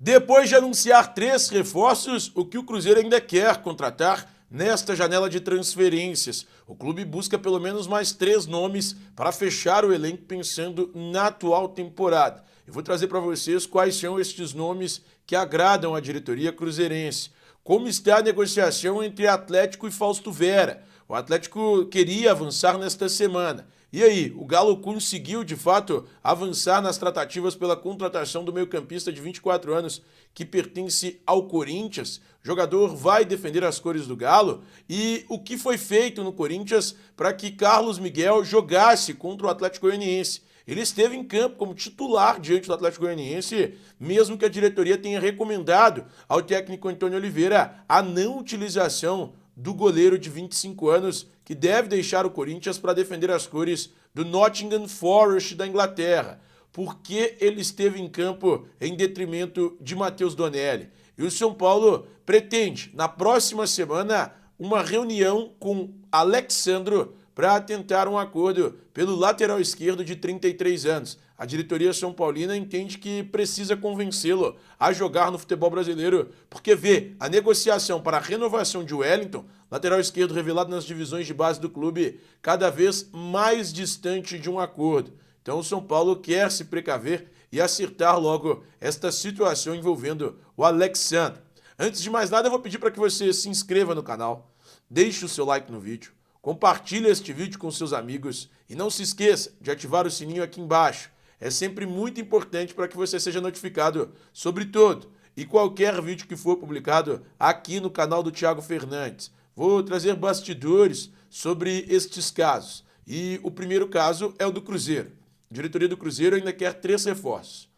Depois de anunciar 3 reforços, o que o Cruzeiro ainda quer contratar nesta janela de transferências? O clube busca pelo menos mais 3 nomes para fechar o elenco pensando na atual temporada. Eu vou trazer para vocês quais são estes nomes que agradam a diretoria cruzeirense. Como está a negociação entre Atlético e Fausto Vera? O Atlético queria avançar nesta semana. E aí, o Galo conseguiu, de fato, avançar nas tratativas pela contratação do meio-campista de 24 anos que pertence ao Corinthians? O jogador vai defender as cores do Galo? E o que foi feito no Corinthians para que Carlos Miguel jogasse contra o Atlético Goianiense? Ele esteve em campo como titular diante do Atlético Goianiense, mesmo que a diretoria tenha recomendado ao técnico Antônio Oliveira a não utilização do goleiro de 25 anos, que deve deixar o Corinthians para defender as cores do Nottingham Forest da Inglaterra, porque ele esteve em campo em detrimento de Matheus Donelli. E o São Paulo pretende, na próxima semana, uma reunião com Alexandro para tentar um acordo pelo lateral esquerdo de 33 anos. A diretoria São Paulina entende que precisa convencê-lo a jogar no futebol brasileiro, porque vê a negociação para a renovação de Wellington, lateral esquerdo revelado nas divisões de base do clube, cada vez mais distante de um acordo. Então o São Paulo quer se precaver e acertar logo esta situação envolvendo o Alexandre. Antes de mais nada, eu vou pedir para que você se inscreva no canal, deixe o seu like no vídeo, compartilhe este vídeo com seus amigos e não se esqueça de ativar o sininho aqui embaixo. É sempre muito importante para que você seja notificado sobre todo e qualquer vídeo que for publicado aqui no canal do Thiago Fernandes. Vou trazer bastidores sobre estes casos. E o primeiro caso é o do Cruzeiro. A diretoria do Cruzeiro ainda quer 3 reforços.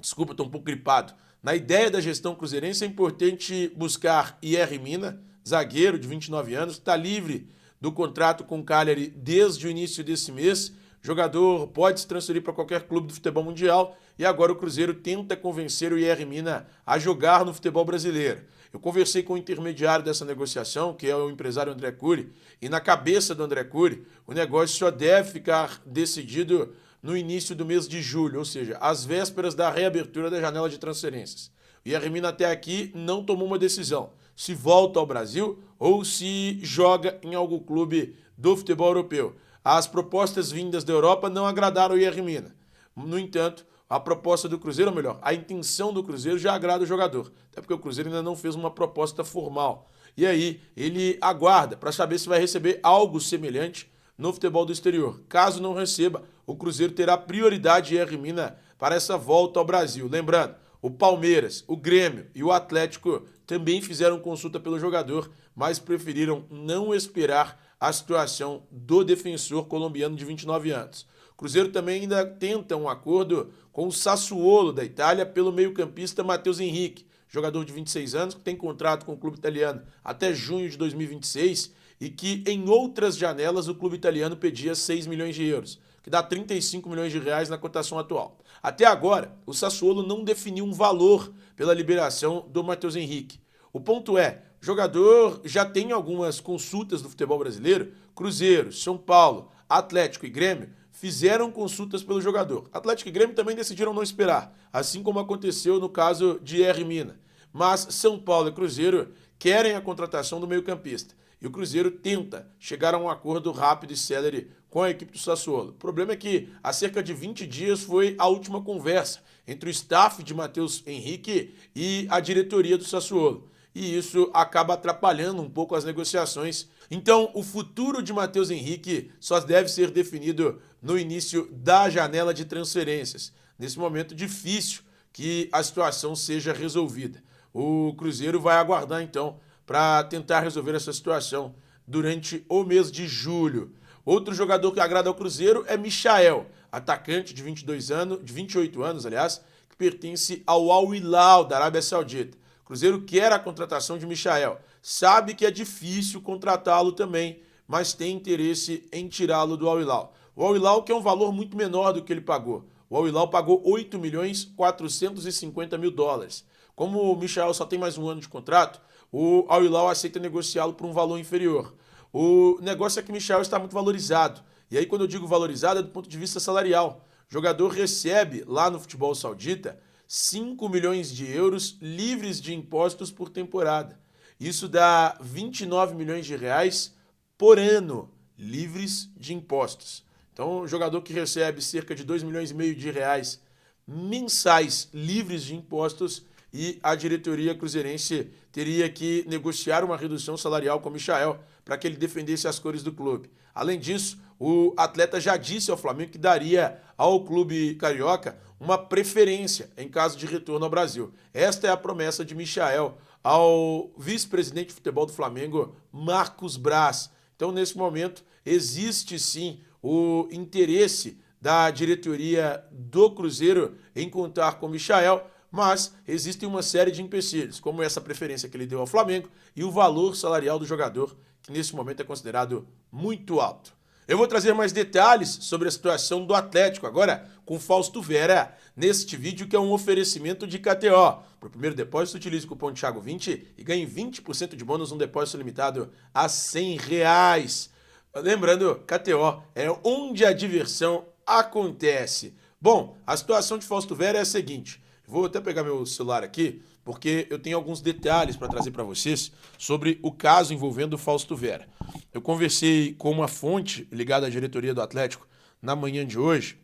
Desculpa, estou um pouco gripado. Na ideia da gestão cruzeirense é importante buscar IR Mina, zagueiro de 29 anos, que está livre do contrato com o Cagliari desde o início desse mês. O jogador pode se transferir para qualquer clube do futebol mundial e agora o Cruzeiro tenta convencer o IR Mina a jogar no futebol brasileiro. Eu conversei com o intermediário dessa negociação, que é o empresário André Cury, e na cabeça do André Cury, o negócio só deve ficar decidido no início do mês de julho, ou seja, às vésperas da reabertura da janela de transferências. O IR Mina até aqui não tomou uma decisão, se volta ao Brasil ou se joga em algum clube do futebol europeu. As propostas vindas da Europa não agradaram o IR Mina. No entanto, a proposta do Cruzeiro, ou melhor, a intenção do Cruzeiro já agrada o jogador, até porque o Cruzeiro ainda não fez uma proposta formal. E aí ele aguarda para saber se vai receber algo semelhante no futebol do exterior. Caso não receba, o Cruzeiro terá prioridade IR Mina para essa volta ao Brasil. Lembrando, o Palmeiras, o Grêmio e o Atlético também fizeram consulta pelo jogador, mas preferiram não esperar a situação do defensor colombiano de 29 anos. O Cruzeiro também ainda tenta um acordo com o Sassuolo da Itália pelo meio-campista Matheus Henrique, jogador de 26 anos que tem contrato com o clube italiano até junho de 2026 e que em outras janelas o clube italiano pedia 6 milhões de euros, que dá 35 milhões de reais na cotação atual. Até agora, o Sassuolo não definiu um valor pela liberação do Matheus Henrique. O ponto é, o jogador já tem algumas consultas do futebol brasileiro, Cruzeiro, São Paulo, Atlético e Grêmio fizeram consultas pelo jogador. Atlético e Grêmio também decidiram não esperar, assim como aconteceu no caso de IR Mina. Mas São Paulo e Cruzeiro querem a contratação do meio-campista. E o Cruzeiro tenta chegar a um acordo rápido e célere com a equipe do Sassuolo. O problema é que há cerca de 20 dias foi a última conversa entre o staff de Matheus Henrique e a diretoria do Sassuolo. E isso acaba atrapalhando um pouco as negociações. Então, o futuro de Matheus Henrique só deve ser definido no início da janela de transferências. Nesse momento difícil que a situação seja resolvida. O Cruzeiro vai aguardar, então, para tentar resolver essa situação durante o mês de julho. Outro jogador que agrada ao Cruzeiro é Michael, atacante de 22 anos, de 28 anos, aliás, que pertence ao Al Hilal da Arábia Saudita. O Cruzeiro quer a contratação de Michael, sabe que é difícil contratá-lo também, mas tem interesse em tirá-lo do Al Hilal. O Al Hilal que é um valor muito menor do que ele pagou. O Al Hilal pagou 8 milhões 450 mil dólares. Como o Michael só tem mais um ano de contrato, o Al Hilal aceita negociá-lo por um valor inferior. O negócio é que o Michael está muito valorizado. E aí, quando eu digo valorizado, é do ponto de vista salarial. O jogador recebe, lá no futebol saudita, 5 milhões de euros livres de impostos por temporada. Isso dá 29 milhões de reais por ano livres de impostos. Então, um jogador que recebe cerca de 2 milhões e meio de reais mensais livres de impostos, e a diretoria cruzeirense teria que negociar uma redução salarial com o Michael para que ele defendesse as cores do clube. Além disso, o atleta já disse ao Flamengo que daria ao clube carioca uma preferência em caso de retorno ao Brasil. Esta é a promessa de Michael ao vice-presidente de futebol do Flamengo, Marcos Braz. Então, nesse momento, existe sim o interesse da diretoria do Cruzeiro em contar com o Michael, mas existem uma série de empecilhos, como essa preferência que ele deu ao Flamengo e o valor salarial do jogador, que nesse momento é considerado muito alto. Eu vou trazer mais detalhes sobre a situação do Atlético agora com Fausto Vera neste vídeo, que é um oferecimento de KTO. Para o primeiro depósito, utilize o cupom Thiago20 e ganhe 20% de bônus num depósito limitado a R$100. Lembrando, KTO é onde a diversão acontece. Bom, a situação de Fausto Vera é a seguinte. Vou até pegar meu celular aqui, porque eu tenho alguns detalhes para trazer para vocês sobre o caso envolvendo o Fausto Vera. Eu conversei com uma fonte ligada à diretoria do Atlético na manhã de hoje,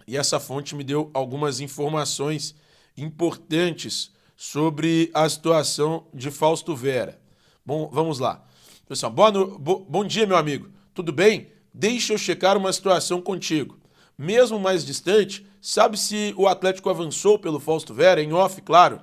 e essa fonte me deu algumas informações importantes sobre a situação de Fausto Vera. Bom, vamos lá. Pessoal, bom dia, meu amigo. Tudo bem? Deixa eu checar uma situação contigo. Mesmo mais distante, sabe se o Atlético avançou pelo Fausto Vera, em off, claro?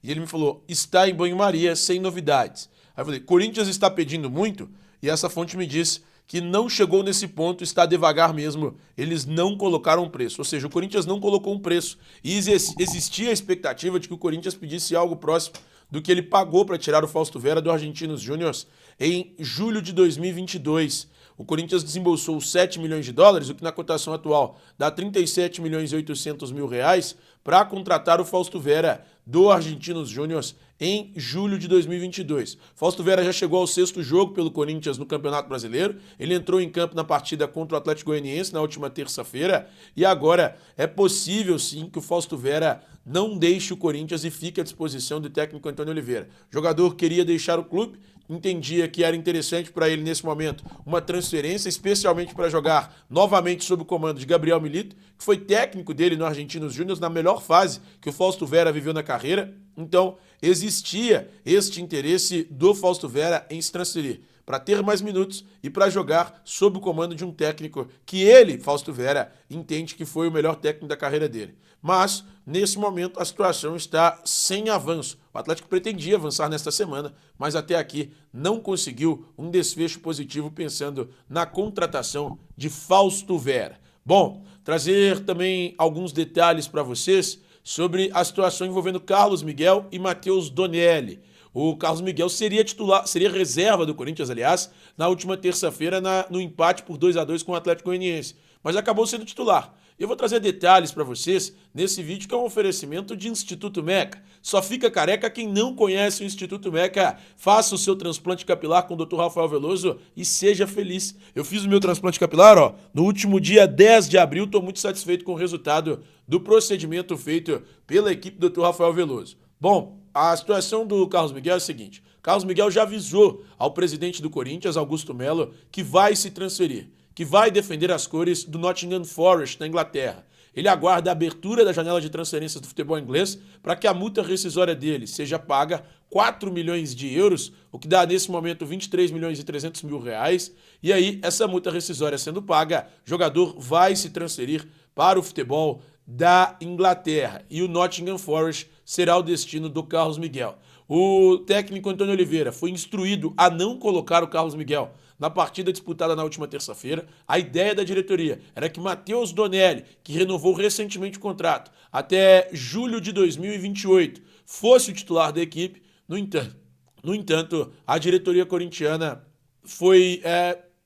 E ele me falou, está em banho-maria, sem novidades. Aí eu falei, Corinthians está pedindo muito? E essa fonte me disse que não chegou nesse ponto, está devagar mesmo. Eles não colocaram preço, ou seja, o Corinthians não colocou um preço. E existia a expectativa de que o Corinthians pedisse algo próximo do que ele pagou para tirar o Fausto Vera do Argentinos Júnior em julho de 2022. O Corinthians desembolsou 7 milhões de dólares, o que na cotação atual dá 37 milhões e 800 mil reais, para contratar o Fausto Vera do Argentinos Júnior em julho de 2022. Fausto Vera já chegou ao 6º jogo pelo Corinthians no Campeonato Brasileiro. Ele entrou em campo na partida contra o Atlético Goianiense na última terça-feira, e agora é possível sim que o Fausto Vera não deixe o Corinthians e fique à disposição do técnico Antônio Oliveira. O jogador queria deixar o clube, entendia que era interessante para ele nesse momento uma transferência, especialmente para jogar novamente sob o comando de Gabriel Milito, que foi técnico dele no Argentinos Júnior na melhor fase que o Fausto Vera viveu na carreira. Então, existia este interesse do Fausto Vera em se transferir para ter mais minutos e para jogar sob o comando de um técnico que ele, Fausto Vera, entende que foi o melhor técnico da carreira dele. Mas, nesse momento, a situação está sem avanço. O Atlético pretendia avançar nesta semana, mas até aqui não conseguiu um desfecho positivo pensando na contratação de Fausto Vera. Bom, trazer também alguns detalhes para vocês sobre a situação envolvendo Carlos Miguel e Matheus Donelli. O Carlos Miguel seria titular, seria reserva do Corinthians, aliás, na última terça-feira no empate por 2-2 com o Atlético Goianiense, mas acabou sendo titular. Eu vou trazer detalhes para vocês nesse vídeo, que é um oferecimento de Instituto Meca. Só fica careca quem não conhece o Instituto Meca. Faça o seu transplante capilar com o Dr. Rafael Veloso e seja feliz. Eu fiz o meu transplante capilar no último dia 10 de abril, estou muito satisfeito com o resultado do procedimento feito pela equipe do Dr. Rafael Veloso. Bom, a situação do Carlos Miguel é a seguinte. Carlos Miguel já avisou ao presidente do Corinthians, Augusto Melo, que vai se transferir, que vai defender as cores do Nottingham Forest, na Inglaterra. Ele aguarda a abertura da janela de transferências do futebol inglês para que a multa rescisória dele seja paga 4 milhões de euros, o que dá nesse momento 23 milhões e 300 mil reais. E aí, essa multa rescisória sendo paga, o jogador vai se transferir para o futebol da Inglaterra. E o Nottingham Forest será o destino do Carlos Miguel. O técnico Antônio Oliveira foi instruído a não colocar o Carlos Miguel na partida disputada na última terça-feira. A ideia da diretoria era que Matheus Donelli, que renovou recentemente o contrato até julho de 2028, fosse o titular da equipe. No entanto, a diretoria corintiana foi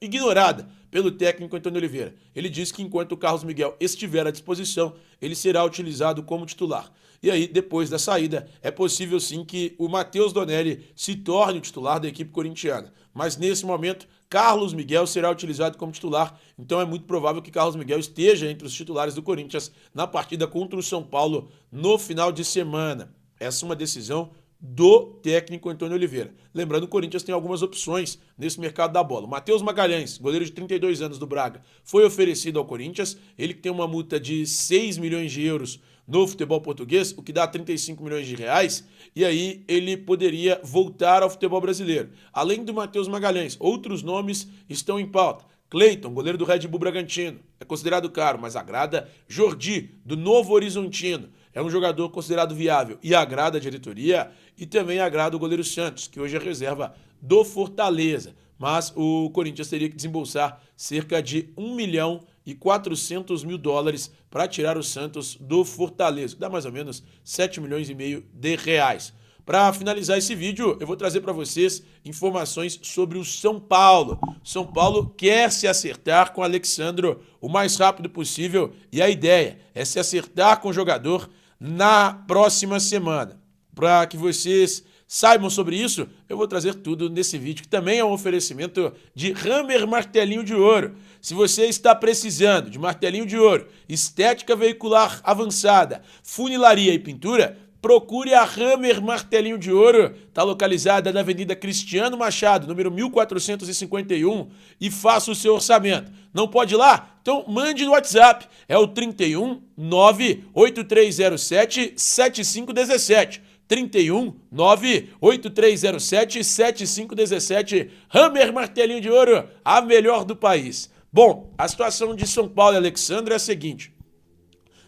ignorada pelo técnico Antônio Oliveira. Ele disse que enquanto o Carlos Miguel estiver à disposição, ele será utilizado como titular. E aí, depois da saída, é possível sim que o Matheus Donelli se torne o titular da equipe corintiana. Mas nesse momento, Carlos Miguel será utilizado como titular, então é muito provável que Carlos Miguel esteja entre os titulares do Corinthians na partida contra o São Paulo no final de semana. Essa é uma decisão do técnico Antônio Oliveira. Lembrando, o Corinthians tem algumas opções nesse mercado da bola. Matheus Magalhães, goleiro de 32 anos do Braga, foi oferecido ao Corinthians. Ele que tem uma multa de 6 milhões de euros no futebol português, o que dá 35 milhões de reais, e aí ele poderia voltar ao futebol brasileiro. Além do Matheus Magalhães, outros nomes estão em pauta. Cleiton, goleiro do Red Bull Bragantino, é considerado caro, mas agrada. Jordi, do Novo Horizontino, é um jogador considerado viável e agrada a diretoria, e também agrada o goleiro Santos, que hoje é reserva do Fortaleza. Mas o Corinthians teria que desembolsar cerca de 1 milhão e 400 mil dólares para tirar o Santos do Fortaleza, que dá mais ou menos 7 milhões e meio de reais. Para finalizar esse vídeo, eu vou trazer para vocês informações sobre o São Paulo. São Paulo quer se acertar com o Alexandro o mais rápido possível e a ideia é se acertar com o jogador na próxima semana. Para que vocês saibam sobre isso, eu vou trazer tudo nesse vídeo, que também é um oferecimento de Hammer Martelinho de Ouro. Se você está precisando de martelinho de ouro, estética veicular avançada, funilaria e pintura, procure a Hammer Martelinho de Ouro, está localizada na Avenida Cristiano Machado, número 1451, e faça o seu orçamento. Não pode ir lá? Então mande no WhatsApp, é o 31 98307 7517. 31 98307 7517. Hammer Martelinho de Ouro, a melhor do país. Bom, a situação de São Paulo e Alexandre é a seguinte.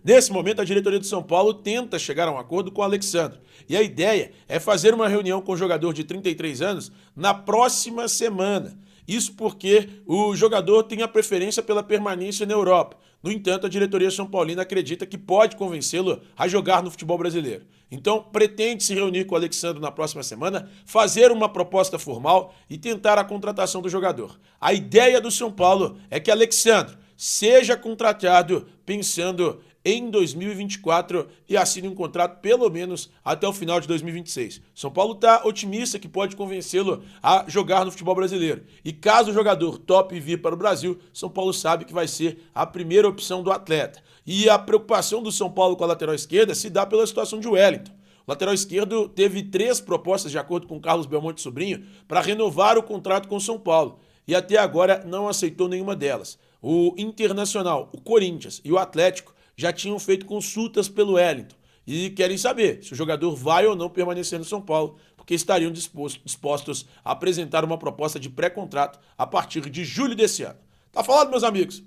Nesse momento, a diretoria do São Paulo tenta chegar a um acordo com o Alexandre. E a ideia é fazer uma reunião com o jogador de 33 anos na próxima semana. Isso porque o jogador tem a preferência pela permanência na Europa. No entanto, a diretoria São Paulina acredita que pode convencê-lo a jogar no futebol brasileiro. Então, pretende se reunir com o Alexandre na próxima semana, fazer uma proposta formal e tentar a contratação do jogador. A ideia do São Paulo é que Alexandre seja contratado pensando em 2024 e assine um contrato pelo menos até o final de 2026. São Paulo está otimista que pode convencê-lo a jogar no futebol brasileiro. E caso o jogador tope vir para o Brasil, São Paulo sabe que vai ser a primeira opção do atleta. E a preocupação do São Paulo com a lateral esquerda se dá pela situação de Wellington. O lateral esquerdo teve 3 propostas, de acordo com Carlos Belmonte Sobrinho, para renovar o contrato com o São Paulo. E até agora não aceitou nenhuma delas. O Internacional, o Corinthians e o Atlético já tinham feito consultas pelo Wellington e querem saber se o jogador vai ou não permanecer no São Paulo, porque estariam dispostos a apresentar uma proposta de pré-contrato a partir de julho desse ano. Tá falado, meus amigos?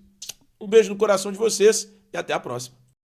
Um beijo no coração de vocês e até a próxima.